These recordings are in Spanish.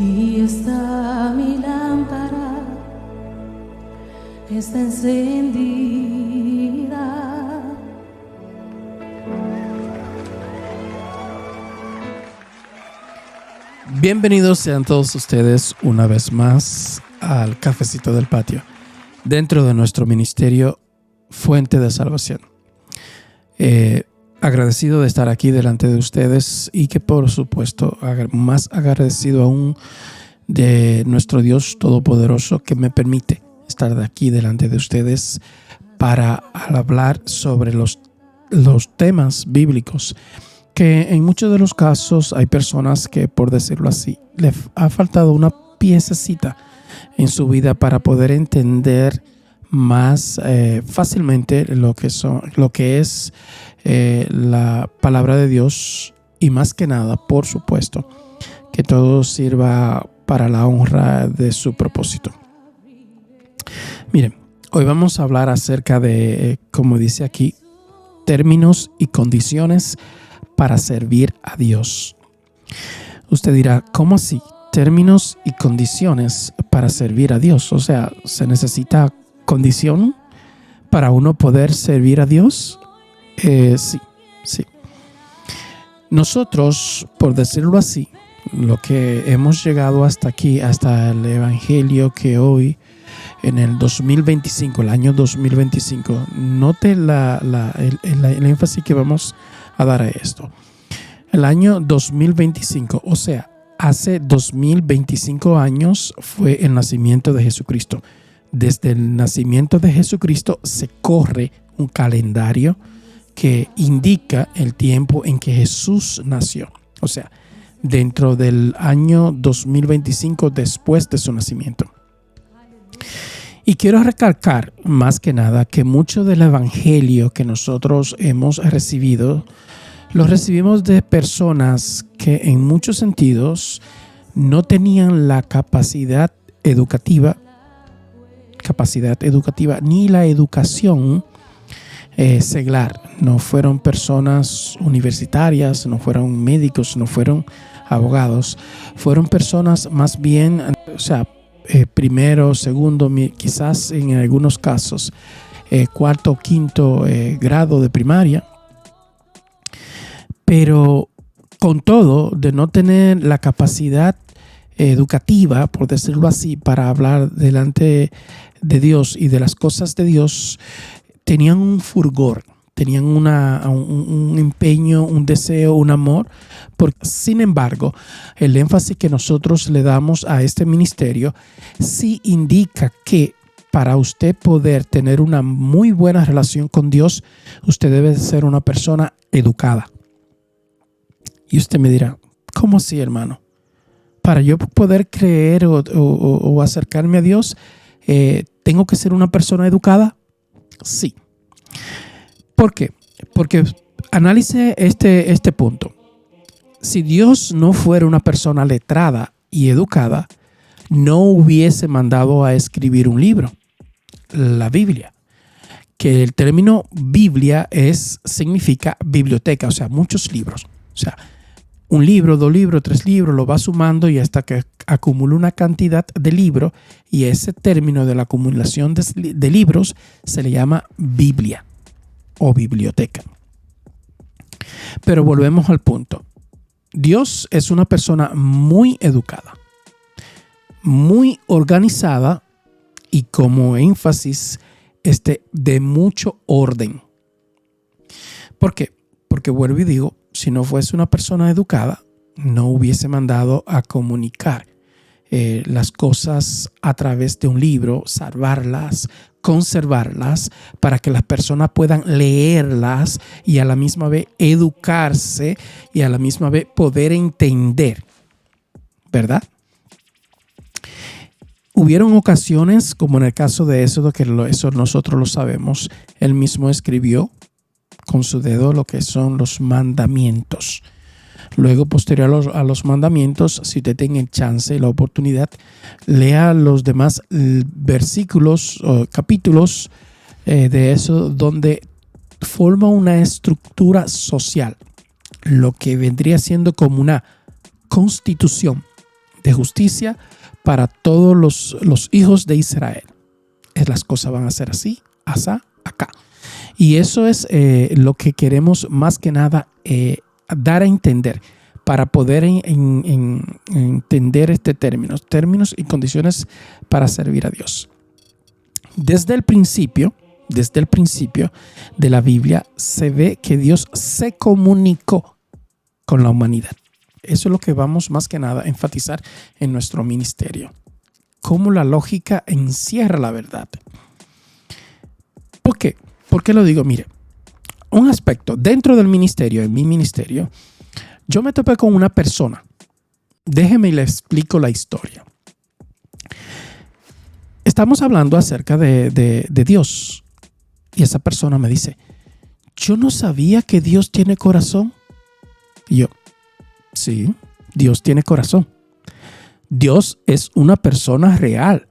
Aquí está mi lámpara, está encendida. Bienvenidos sean todos ustedes una vez más al Cafecito del Patio, dentro de nuestro ministerio Fuente de Salvación. Agradecido de estar aquí delante de ustedes y que por supuesto más agradecido aún de nuestro Dios Todopoderoso que me permite estar de aquí delante de ustedes para hablar sobre los temas bíblicos que en muchos de los casos hay personas que, por decirlo así, les ha faltado una piececita en su vida para poder entender más fácilmente lo que es la palabra de Dios, y más que nada, por supuesto, que todo sirva para la honra de su propósito. Miren, hoy vamos a hablar acerca de, como dice aquí, términos y condiciones para servir a Dios. Usted dirá, ¿cómo así? Términos y condiciones para servir a Dios. O sea, ¿se necesita condición para uno poder servir a Dios? Sí. Nosotros, por decirlo así, lo que hemos llegado hasta aquí, hasta el evangelio que hoy, en el 2025, el año 2025, note el énfasis que vamos a dar a esto. El año 2025, o sea, hace 2025 años fue el nacimiento de Jesucristo. Desde el nacimiento de Jesucristo se corre un calendario que indica el tiempo en que Jesús nació. O sea, dentro del año 2025 después de su nacimiento. Y quiero recalcar más que nada que mucho del evangelio que nosotros hemos recibido, lo recibimos de personas que en muchos sentidos no tenían la capacidad educativa ni la educación seglar. No fueron personas universitarias, no fueron médicos, no fueron abogados. Fueron personas más bien, primero, segundo, quizás en algunos casos cuarto o quinto grado de primaria. Pero con todo, de no tener la capacidad educativa, por decirlo así, para hablar delante de Dios y de las cosas de Dios, tenían un fulgor, tenían un empeño, un deseo, un amor. Sin embargo, el énfasis que nosotros le damos a este ministerio sí indica que para usted poder tener una muy buena relación con Dios, usted debe ser una persona educada. Y usted me dirá, ¿cómo así, hermano? Para yo poder creer o acercarme a Dios, ¿tengo que ser una persona educada? Sí. ¿Por qué? Porque analice este punto. Si Dios no fuera una persona letrada y educada, no hubiese mandado a escribir un libro, la Biblia. Que el término Biblia significa biblioteca, o sea, muchos libros. O sea, un libro, 2 libros, 3 libros, lo va sumando y hasta que acumula una cantidad de libros, y ese término de la acumulación de libros se le llama Biblia o biblioteca. Pero volvemos al punto. Dios es una persona muy educada, muy organizada y como énfasis de mucho orden. ¿Por qué? Porque vuelvo y digo, si no fuese una persona educada, no hubiese mandado a comunicar las cosas a través de un libro, salvarlas, conservarlas, para que las personas puedan leerlas y a la misma vez educarse y a la misma vez poder entender, ¿verdad? Hubieron ocasiones, como en el caso de Éxodo, que eso nosotros lo sabemos, él mismo escribió con su dedo lo que son los mandamientos. Luego, posterior a los mandamientos, si usted tiene el chance y la oportunidad, lea los demás versículos o capítulos de eso, donde forma una estructura social, lo que vendría siendo como una constitución de justicia para todos los hijos de Israel. Las cosas van a ser así, asá, acá. Y eso es lo que queremos más que nada dar a entender para poder entender términos y condiciones para servir a Dios. Desde el principio de la Biblia se ve que Dios se comunicó con la humanidad. Eso es lo que vamos más que nada a enfatizar en nuestro ministerio. Cómo la lógica encierra la verdad. ¿Por qué? ¿Por qué lo digo? Mire, un aspecto dentro del ministerio, en mi ministerio, yo me topé con una persona. Déjeme y le explico la historia. Estamos hablando acerca de Dios. Y esa persona me dice, yo no sabía que Dios tiene corazón. Y yo, sí, Dios tiene corazón. Dios es una persona real.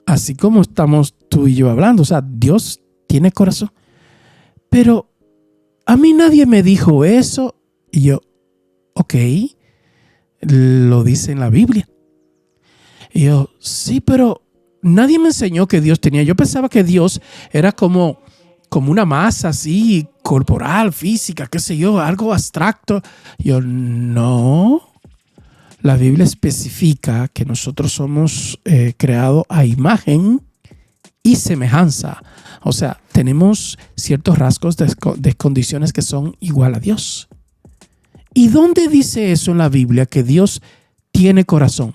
Así como estamos tú y yo hablando. O sea, Dios tiene corazón. Pero a mí nadie me dijo eso. Y yo, ok, lo dice en la Biblia. Y yo, sí, pero nadie me enseñó que Dios tenía. Yo pensaba que Dios era como una masa así, corporal, física, qué sé yo, algo abstracto. Y yo, no. La Biblia especifica que nosotros somos creados a imagen y semejanza. O sea, tenemos ciertos rasgos de condiciones que son igual a Dios. ¿Y dónde dice eso en la Biblia, que Dios tiene corazón?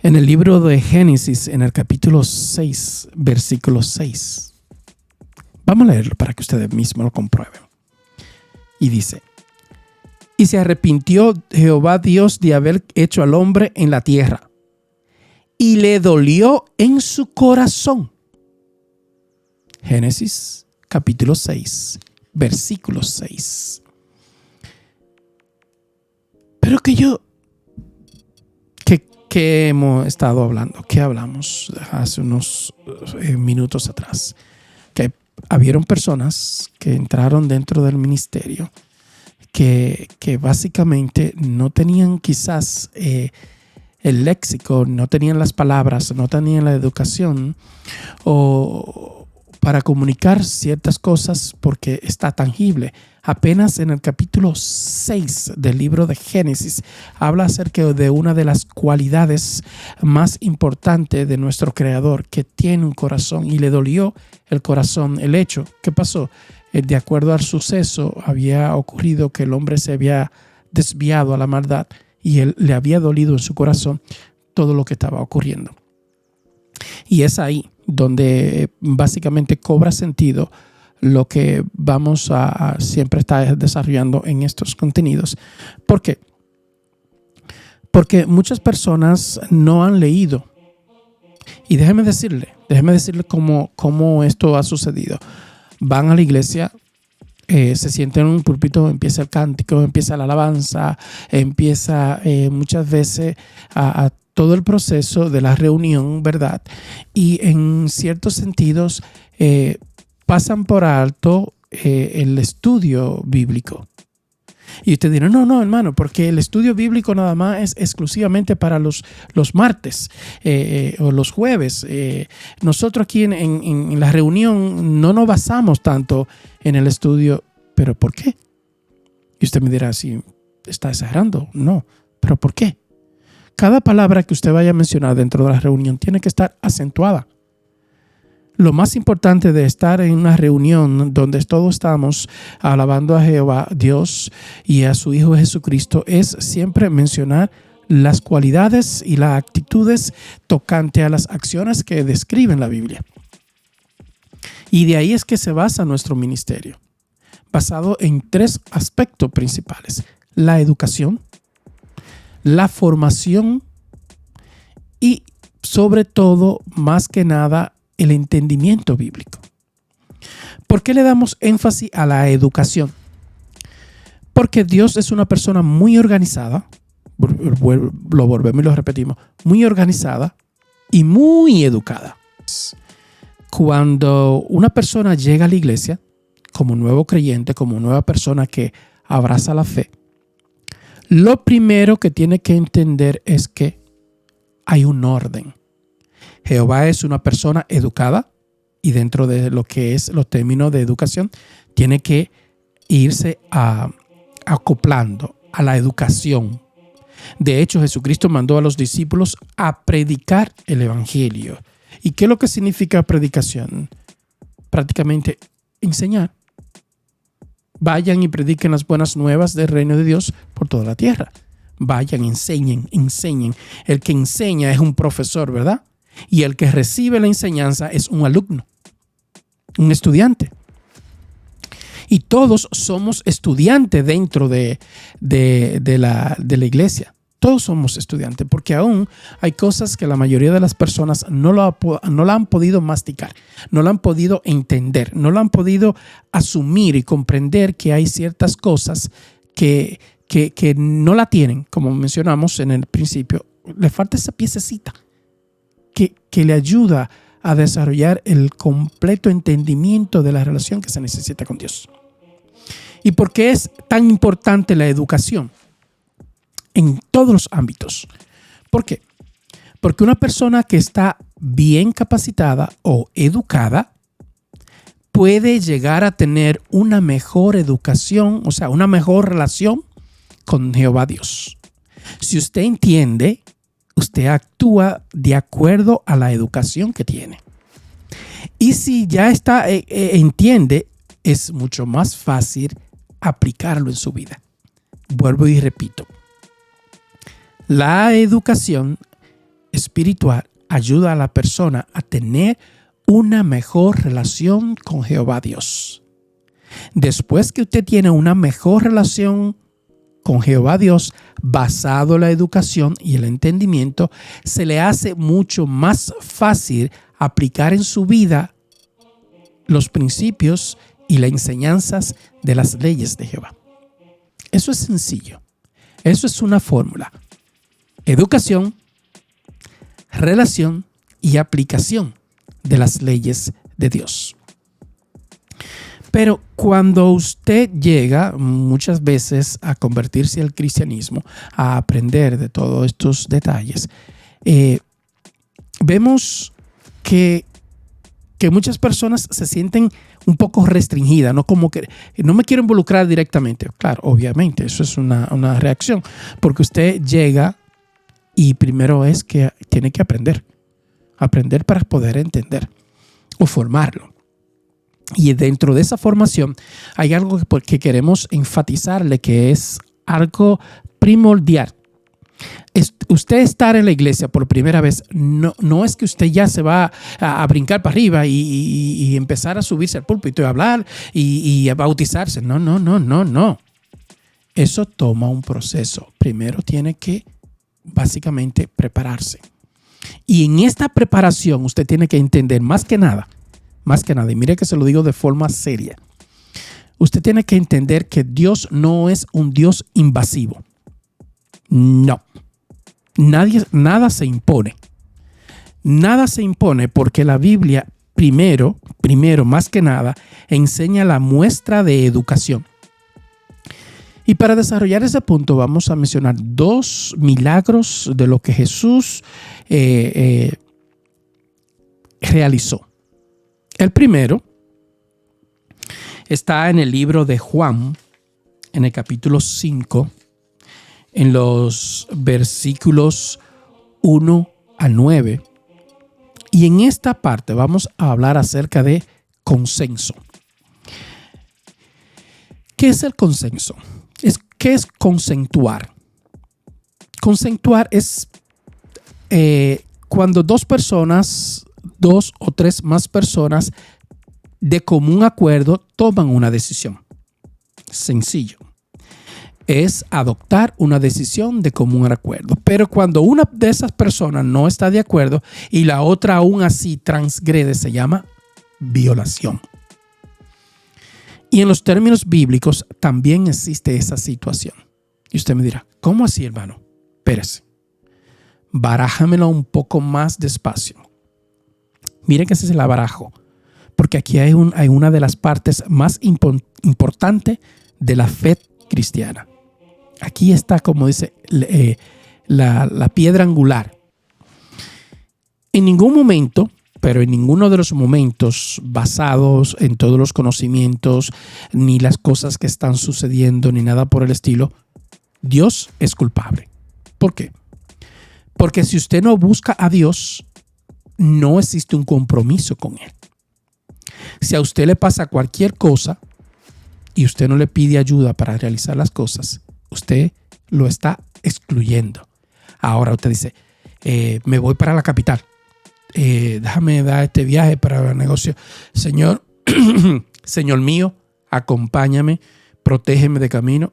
En el libro de Génesis, en el capítulo 6, versículo 6. Vamos a leerlo para que ustedes mismos lo comprueben. Y dice, y se arrepintió Jehová Dios de haber hecho al hombre en la tierra, y le dolió en su corazón. Génesis capítulo 6, versículo 6. Pero que hemos estado hablando, que hablamos hace unos minutos atrás, que habieron personas que entraron dentro del ministerio que básicamente no tenían quizás el léxico, no tenían las palabras, no tenían la educación o para comunicar ciertas cosas porque está tangible. Apenas en el capítulo 6 del libro de Génesis habla acerca de una de las cualidades más importantes de nuestro Creador, que tiene un corazón, y le dolió el corazón. El hecho, ¿qué pasó? De acuerdo al suceso, había ocurrido que el hombre se había desviado a la maldad y él le había dolido en su corazón todo lo que estaba ocurriendo. Y es ahí donde básicamente cobra sentido lo que vamos a siempre estar desarrollando en estos contenidos. ¿Por qué? Porque muchas personas no han leído. Y déjeme decirle cómo esto ha sucedido. Van a la iglesia, se sienten en un púlpito, empieza el cántico, empieza la alabanza, empieza muchas veces a todo el proceso de la reunión, ¿verdad? Y en ciertos sentidos pasan por alto el estudio bíblico. Y usted dirá, no, hermano, porque el estudio bíblico nada más es exclusivamente para los martes o los jueves. Nosotros aquí en la reunión no nos basamos tanto en el estudio. ¿Pero por qué? Y usted me dirá, si está exagerando. No, ¿pero por qué? Cada palabra que usted vaya a mencionar dentro de la reunión tiene que estar acentuada. Lo más importante de estar en una reunión donde todos estamos alabando a Jehová, Dios, y a su Hijo Jesucristo es siempre mencionar las cualidades y las actitudes tocante a las acciones que describen la Biblia. Y de ahí es que se basa nuestro ministerio, basado en 3 aspectos principales: la educación, la formación y, sobre todo, más que nada, el entendimiento bíblico. ¿Por qué le damos énfasis a la educación? Porque Dios es una persona muy organizada, lo volvemos y lo repetimos, muy organizada y muy educada. Cuando una persona llega a la iglesia como nuevo creyente, como nueva persona que abraza la fe, Lo primero que tiene que entender es que hay un orden. Jehová es una persona educada y dentro de lo que es los términos de educación, tiene que irse acoplando a la educación. De hecho, Jesucristo mandó a los discípulos a predicar el evangelio. ¿Y qué es lo que significa predicación? Prácticamente enseñar. Vayan y prediquen las buenas nuevas del reino de Dios por toda la tierra. Vayan, enseñen. El que enseña es un profesor, ¿verdad? Y el que recibe la enseñanza es un alumno, un estudiante. Y todos somos estudiantes dentro de la iglesia. Todos somos estudiantes, porque aún hay cosas que la mayoría de las personas no la han podido masticar, no la han podido entender, no la han podido asumir y comprender que hay ciertas cosas que no la tienen, como mencionamos en el principio. Le falta esa piececita que le ayuda a desarrollar el completo entendimiento de la relación que se necesita con Dios. ¿Y por qué es tan importante la educación? En todos los ámbitos. ¿Por qué? Porque una persona que está bien capacitada o educada puede llegar a tener una mejor educación, o sea, una mejor relación con Jehová Dios. Si usted entiende, usted actúa de acuerdo a la educación que tiene. Y si ya entiende, es mucho más fácil aplicarlo en su vida. Vuelvo y repito. La educación espiritual ayuda a la persona a tener una mejor relación con Jehová Dios. Después que usted tiene una mejor relación con Jehová Dios, basado en la educación y el entendimiento, se le hace mucho más fácil aplicar en su vida los principios y las enseñanzas de las leyes de Jehová. Eso es sencillo. Eso es una fórmula. Educación, relación y aplicación de las leyes de Dios. Pero cuando usted llega muchas veces a convertirse al cristianismo, a aprender de todos estos detalles, vemos que muchas personas se sienten un poco restringidas, ¿no? Como que no me quiero involucrar directamente. Claro, obviamente, eso es una reacción, porque usted llega y primero es que tiene que aprender para poder entender o formarlo. Y dentro de esa formación hay algo que queremos enfatizarle, que es algo primordial. Usted estar en la iglesia por primera vez no es que usted ya se va a brincar para arriba y empezar a subirse al púlpito y hablar y a bautizarse. No. Eso toma un proceso. Primero tiene que básicamente prepararse. Y en esta preparación usted tiene que entender más que nada, y mire que se lo digo de forma seria, usted tiene que entender que Dios no es un Dios invasivo. No. Nada se impone. Nada se impone porque la Biblia primero, más que nada, enseña la muestra de educación. Y para desarrollar ese punto vamos a mencionar 2 milagros de lo que Jesús realizó. El primero está en el libro de Juan, en el capítulo 5, en los versículos 1 al 9. Y en esta parte vamos a hablar acerca de consenso. ¿Qué es el consenso? ¿Qué es consensuar? Consensuar es cuando 2 o 3 más personas de común acuerdo toman una decisión. Sencillo. Es adoptar una decisión de común acuerdo. Pero cuando una de esas personas no está de acuerdo y la otra aún así transgrede, se llama violación. Y en los términos bíblicos también existe esa situación. Y usted me dirá, ¿cómo así, hermano? Espérese. Barájamelo un poco más despacio. Miren que ese es el barajo. Porque aquí hay una de las partes más importantes de la fe cristiana. Aquí está, como dice, la piedra angular. En ningún momento, pero en ninguno de los momentos basados en todos los conocimientos, ni las cosas que están sucediendo, ni nada por el estilo, Dios es culpable. ¿Por qué? Porque si usted no busca a Dios, no existe un compromiso con Él. Si a usted le pasa cualquier cosa y usted no le pide ayuda para realizar las cosas, usted lo está excluyendo. Ahora usted dice, me voy para la capital. Déjame dar este viaje para el negocio. Señor, Señor mío, acompáñame, protégeme de camino.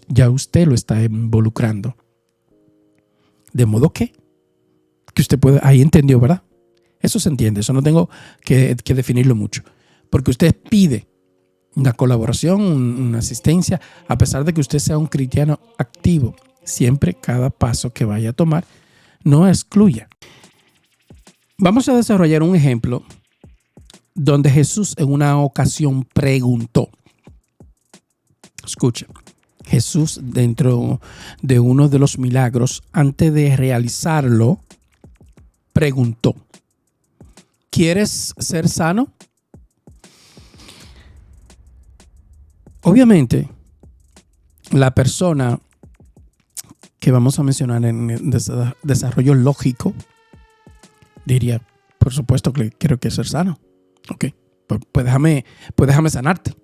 Ya usted lo está involucrando. De modo que usted puede, ahí entendió, ¿verdad? Eso se entiende, eso no tengo que definirlo mucho. Porque usted pide una colaboración, una asistencia, a pesar de que usted sea un cristiano activo. Siempre cada paso que vaya a tomar no excluya. Vamos a desarrollar un ejemplo donde Jesús en una ocasión preguntó. Escucha, Jesús dentro de uno de los milagros, antes de realizarlo, preguntó, ¿quieres ser sano? Obviamente, la persona que vamos a mencionar en el desarrollo lógico diría, por supuesto que quiero ser sano. Ok, pues déjame sanarte.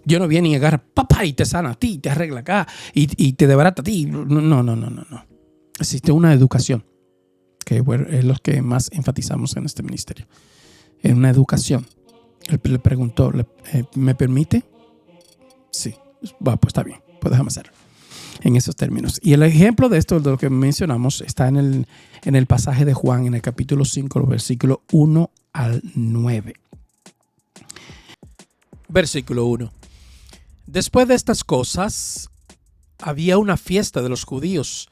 Dios no viene y agarra, papá, y te sana a ti, te arregla acá, y te debarata a ti. No. Existe una educación, que es lo que más enfatizamos en este ministerio. Es una educación. Él le preguntó, ¿me permite? Sí, pues está bien, pues déjame hacerlo. En esos términos. Y el ejemplo de esto, de lo que mencionamos, está en el pasaje de Juan, en el capítulo 5, versículo 1 al 9. Versículo 1. Después de estas cosas, había una fiesta de los judíos,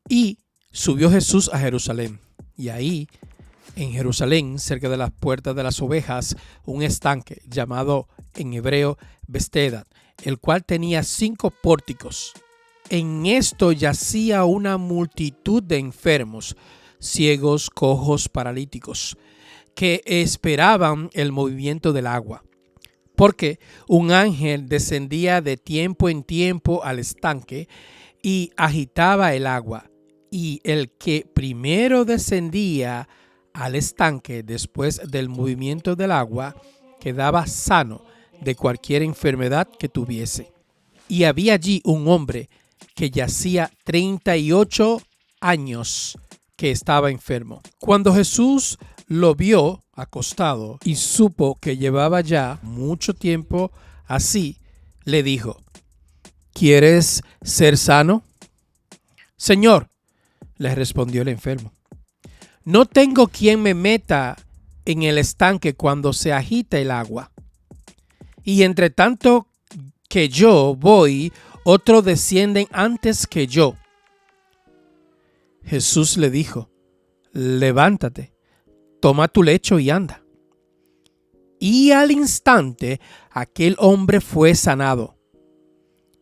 y subió Jesús a Jerusalén. Y ahí, en Jerusalén, cerca de las puertas de las ovejas, un estanque llamado en hebreo Bethesda, el cual tenía 5 pórticos. En esto yacía una multitud de enfermos, ciegos, cojos, paralíticos, que esperaban el movimiento del agua. Porque un ángel descendía de tiempo en tiempo al estanque y agitaba el agua. Y el que primero descendía al estanque después del movimiento del agua quedaba sano de cualquier enfermedad que tuviese. Y había allí un hombre que yacía 38 años que estaba enfermo. Cuando Jesús lo vio acostado y supo que llevaba ya mucho tiempo así, le dijo, ¿quieres ser sano? Señor, le respondió el enfermo, no tengo quien me meta en el estanque cuando se agita el agua. Y entre tanto que yo voy, otros descienden antes que yo. Jesús le dijo, levántate, toma tu lecho y anda. Y al instante aquel hombre fue sanado,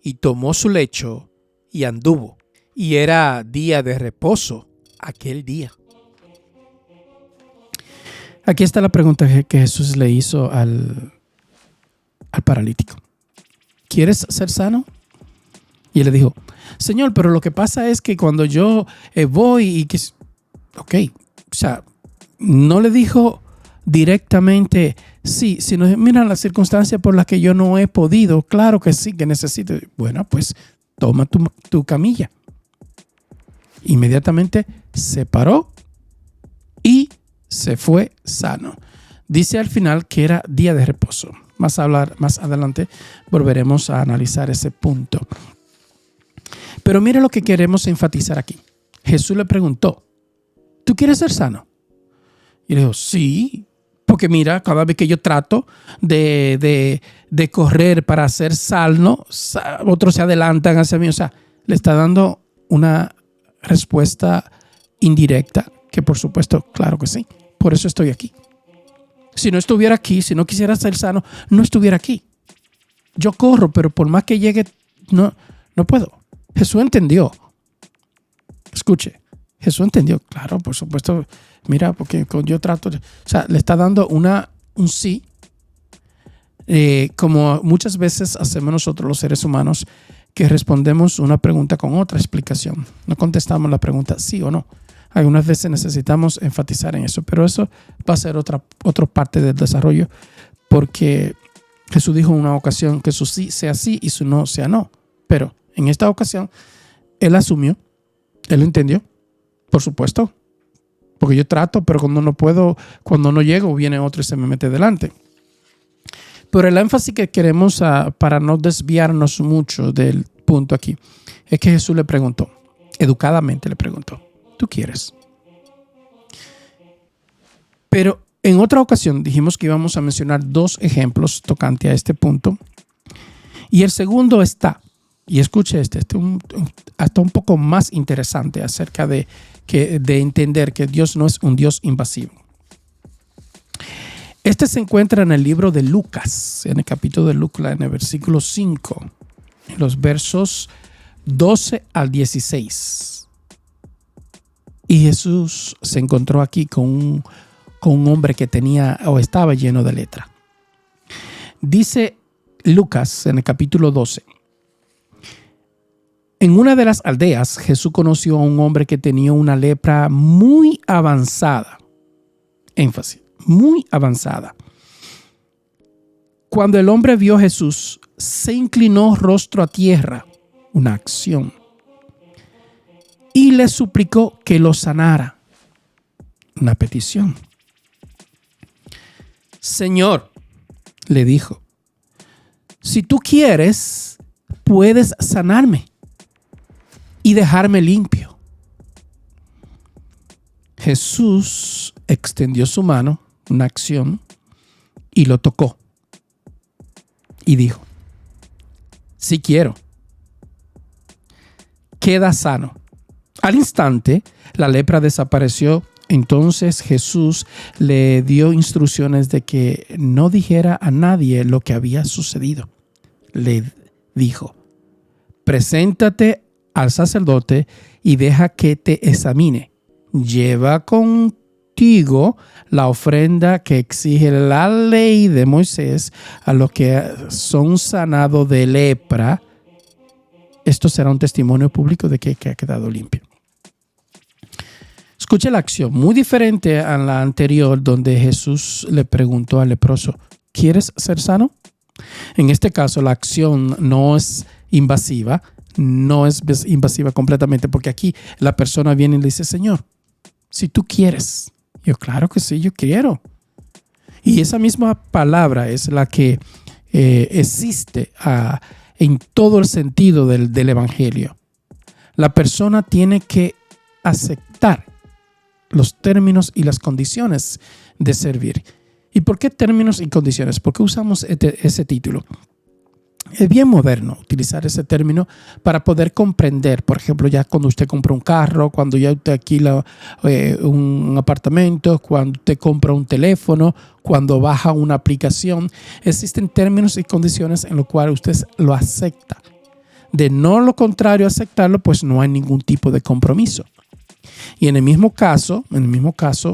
y tomó su lecho y anduvo. Y era día de reposo aquel día. Aquí está la pregunta que Jesús le hizo al paralítico. ¿Quieres ser sano? Y él le dijo, Señor, pero lo que pasa es que cuando yo voy y que... Ok, o sea, no le dijo directamente sí, sino mira las circunstancias por las que yo no he podido. Claro que sí, que necesito. Bueno, pues toma tu camilla. Inmediatamente se paró y se fue sano. Dice al final que era día de reposo. Más adelante volveremos a analizar ese punto. Pero mira lo que queremos enfatizar aquí. Jesús le preguntó, ¿tú quieres ser sano? Y le dijo, sí, porque mira, cada vez que yo trato de correr para ser sano, otros se adelantan hacia mí. O sea, le está dando una respuesta indirecta, que por supuesto, claro que sí. Por eso estoy aquí. Si no estuviera aquí, si no quisiera ser sano, no estuviera aquí. Yo corro, pero por más que llegue no puedo. Jesús entendió. Escuche, Jesús entendió. Claro, por supuesto. Mira, porque yo trato, o sea, le está dando un sí, como muchas veces hacemos nosotros los seres humanos, que respondemos una pregunta con otra explicación. No contestamos la pregunta sí o no. Algunas veces necesitamos enfatizar en eso, pero eso va a ser otra parte del desarrollo, porque Jesús dijo en una ocasión que su sí sea sí y su no sea no. Pero en esta ocasión, Él asumió, Él entendió, por supuesto, porque yo trato, pero cuando no puedo, cuando no llego, viene otro y se me mete delante. Pero el énfasis que queremos, para no desviarnos mucho del punto aquí, es que Jesús le preguntó, educadamente le preguntó, ¿tú quieres? Pero en otra ocasión dijimos que íbamos a mencionar 2 ejemplos tocante a este punto. Y el segundo está, y escuche hasta un poco más interesante acerca de entender que Dios no es un Dios invasivo. Este se encuentra en el libro de Lucas, en el capítulo de Lucas, en el versículo 5, en los versos 12 al 16. Y Jesús se encontró aquí con un hombre que tenía o estaba lleno de lepra. Dice Lucas en el capítulo 12. En una de las aldeas, Jesús conoció a un hombre que tenía una lepra muy avanzada. Énfasis, muy avanzada. Cuando el hombre vio a Jesús, se inclinó rostro a tierra, una acción, y le suplicó que lo sanara, una petición. Señor, le dijo, si tú quieres, puedes sanarme y dejarme limpio. Jesús extendió su mano, una acción, y lo tocó. Y dijo, sí quiero. Queda sano. Al instante, la lepra desapareció. Entonces Jesús le dio instrucciones de que no dijera a nadie lo que había sucedido. Le dijo, preséntate al sacerdote y deja que te examine. Lleva contigo la ofrenda que exige la ley de Moisés a los que son sanados de lepra. Esto será un testimonio público de que ha quedado limpio. Escuche la acción, muy diferente a la anterior, donde Jesús le preguntó al leproso, ¿quieres ser sano? En este caso, la acción no es invasiva, completamente, porque aquí la persona viene y le dice, Señor, si tú quieres. Yo, claro que sí, yo quiero. Y esa misma palabra es la que existe en todo el sentido del evangelio. La persona tiene que aceptar los términos y las condiciones de servir. ¿Y por qué términos y condiciones? ¿Por qué usamos ese título? Es bien moderno utilizar ese término para poder comprender, por ejemplo, ya cuando usted compra un carro, cuando ya usted alquila un apartamento, cuando usted compra un teléfono, cuando baja una aplicación, existen términos y condiciones en los cuales usted lo acepta. De no lo contrario aceptarlo, pues no hay ningún tipo de compromiso. Y en el mismo caso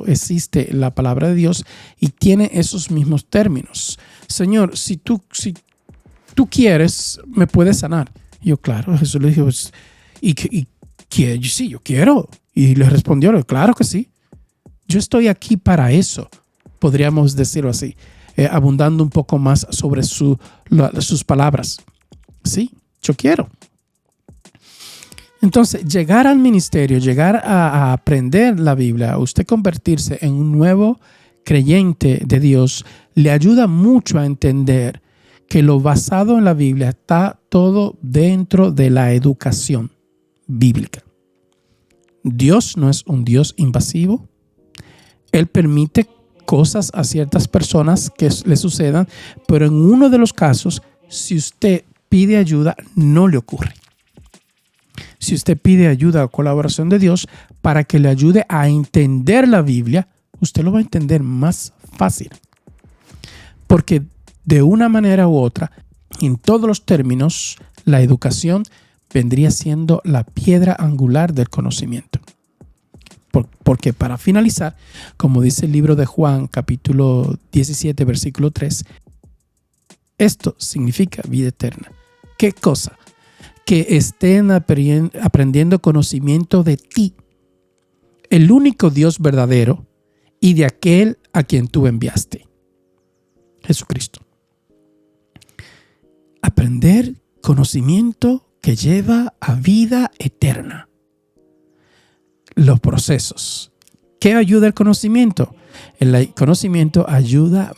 existe la palabra de Dios y tiene esos mismos términos. Señor, si tú quieres, me puedes sanar. Y yo, claro, Jesús le dijo, sí, yo quiero. Y le respondió, claro que sí. Yo estoy aquí para eso, podríamos decirlo así, abundando un poco más sobre sus palabras. Sí, yo quiero. Entonces, llegar al ministerio, llegar a aprender la Biblia, usted convertirse en un nuevo creyente de Dios, le ayuda mucho a entender que lo basado en la Biblia está todo dentro de la educación bíblica. Dios no es un Dios invasivo. Él permite cosas a ciertas personas que le sucedan, pero en uno de los casos, si usted pide ayuda, no le ocurre. Si usted pide ayuda o colaboración de Dios para que le ayude a entender la Biblia, usted lo va a entender más fácil. Porque de una manera u otra, en todos los términos, La educación vendría siendo la piedra angular del conocimiento. Porque para finalizar, como dice el libro de Juan, capítulo 17, versículo 3, esto significa vida eterna. ¿Qué cosa? Que estén aprendiendo conocimiento de ti, el único Dios verdadero, y de aquel a quien tú enviaste, Jesucristo. Aprender conocimiento que lleva a vida eterna. Los procesos. ¿Qué ayuda el conocimiento? El conocimiento ayuda,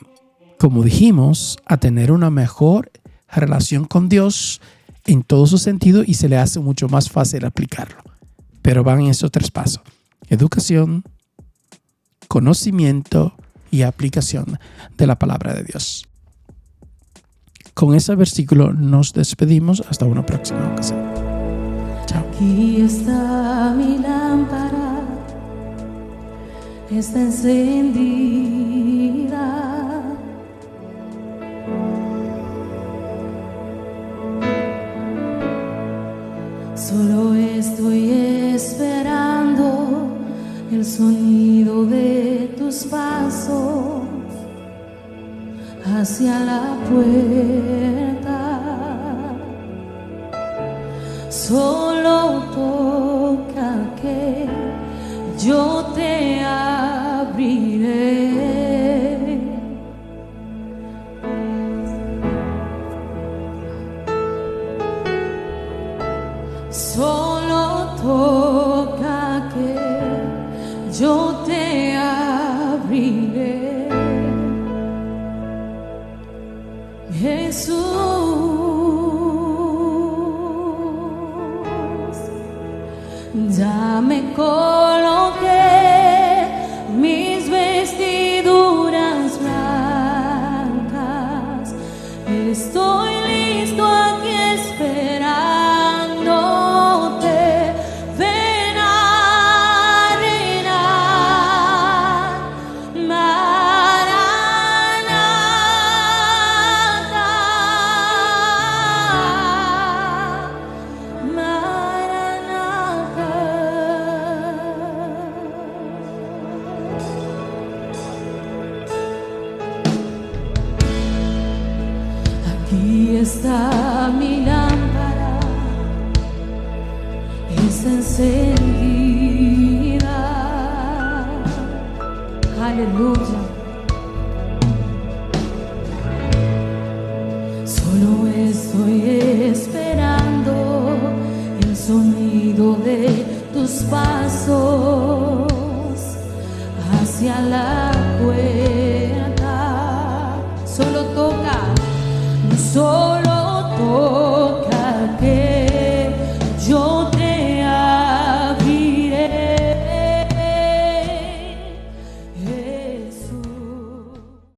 como dijimos, a tener una mejor relación con Dios en todo su sentido y se le hace mucho más fácil aplicarlo. Pero van en esos 3 pasos: educación, conocimiento y aplicación de la palabra de Dios. Con ese versículo nos despedimos hasta una próxima ocasión. Chao. Aquí está mi lámpara, está encendida. Solo estoy esperando el sonido de tus pasos hacia la puerta. Solo toca que yo te abriré. Solo toca que yo te abriré. Jesús, ya me coloqué mis vestiduras blancas. Estoy listo aquí esperándote. Ven a reinar, Maranatha, aquí está mi lámpara, está encendida. Aleluya. Solo estoy esperando el sonido de tus pasos hacia la puerta. Solo toca, solo